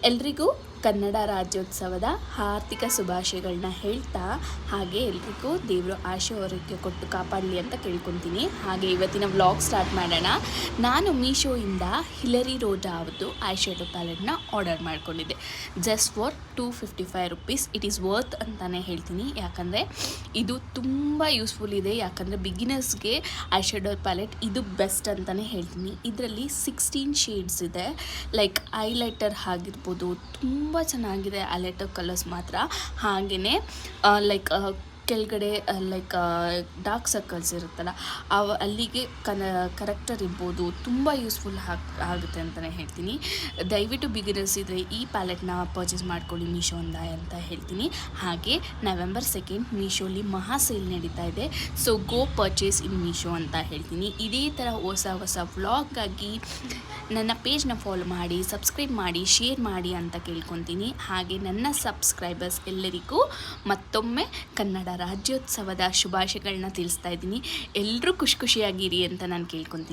ಎಲ್ರಿಗೂ ಕನ್ನಡ ರಾಜ್ಯೋತ್ಸವದ ಆರ್ಥಿಕ ಶುಭಾಶಯಗಳನ್ನ ಹೇಳ್ತಾ, ಹಾಗೆ ಎಲ್ರಿಗೂ ದೇವರು ಆರೋಗ್ಯ ಕೊಟ್ಟು ಕಾಪಾಡಲಿ ಅಂತ ಕೇಳ್ಕೊತೀನಿ. ಹಾಗೆ ಇವತ್ತಿನ ವ್ಲಾಗ್ ಸ್ಟಾರ್ಟ್ ಮಾಡೋಣ. ನಾನು ಮೀಶೋಯಿಂದ ಹಿಲರಿ ರೋಜಾ ಅವ್ರದ್ದು ಐ ಶ್ಯಾಡೋ ಪ್ಯಾಲೆಟ್ನ ಆರ್ಡರ್ ಮಾಡ್ಕೊಂಡಿದ್ದೆ. Just for $255. It is worth ಅಂತಲೇ ಹೇಳ್ತೀನಿ. ಯಾಕಂದರೆ ಇದು ತುಂಬ ಯೂಸ್ಫುಲ್ ಇದೆ. ಯಾಕಂದರೆ ಬಿಗಿನರ್ಸ್ಗೆ ಐ ಶ್ಯಾಡೋ ಪ್ಯಾಲೆಟ್ ಇದು ಬೆಸ್ಟ್ ಅಂತಲೇ ಹೇಳ್ತೀನಿ. ಇದರಲ್ಲಿ 16 ಶೇಡ್ಸ್ ಇದೆ. ಲೈಕ್ ಐಲೈಟರ್ ಆಗಿರ್ಬೋದು, ತುಂಬ ಚೆನ್ನಾಗಿದೆ ಐಲೈಟರ್ ಕಲರ್ಸ್ ಮಾತ್ರ. ಹಾಗೆಯೇ ಲೈಕ್ ಕೆಳಗಡೆ ಲೈಕ್ ಡಾರ್ಕ್ ಸರ್ಕಲ್ಸ್ ಇರುತ್ತಲ್ಲ, ಅಲ್ಲಿಗೆ ಕರೆಕ್ಟರ್ ಇರ್ಬೋದು. ತುಂಬ ಯೂಸ್ಫುಲ್ ಆಗುತ್ತೆ ಅಂತಲೇ ಹೇಳ್ತೀನಿ. ದಯವಿಟ್ಟು ಬಿಗಿನರ್ಸ್ ಇದ್ದರೆ ಈ ಪ್ಯಾಲೆಟ್ನ ಪರ್ಚೇಸ್ ಮಾಡ್ಕೊಳ್ಳಿ ಮೀಶೋಯಿಂದ ಅಂತ ಹೇಳ್ತೀನಿ. ಹಾಗೆ November 2 ಮೀಶೋಲಿ ಮಹಾ ಸೇಲ್ ನಡೀತಾ ಇದೆ. ಸೊ ಗೋ ಪರ್ಚೇಸ್ ಇನ್ ಮೀಶೋ ಅಂತ ಹೇಳ್ತೀನಿ. ಇದೇ ಥರ ಹೊಸ ವ್ಲಾಗಾಗಿ ನನ್ನ ಪೇಜ್ನ ಫಾಲೋ ಮಾಡಿ, ಸಬ್ಸ್ಕ್ರೈಬ್ ಮಾಡಿ, ಶೇರ್ ಮಾಡಿ ಅಂತ ಕೇಳ್ಕೊತೀನಿ. ಹಾಗೆ ನನ್ನ ಸಬ್ಸ್ಕ್ರೈಬರ್ಸ್ ಎಲ್ಲರಿಗೂ ಮತ್ತೊಮ್ಮೆ ಕನ್ನಡ ರಾಜ್ಯೋತ್ಸವದ ಶುಭಾಶಯಗಳನ್ನ ತಿಳಿಸ್ತಾ ಇದ್ದೀನಿ. ಎಲ್ಲರೂ ಖುಷಿಯಾಗಿರಿ ಅಂತ ನಾನು ಕೇಳ್ಕೊತೀನಿ.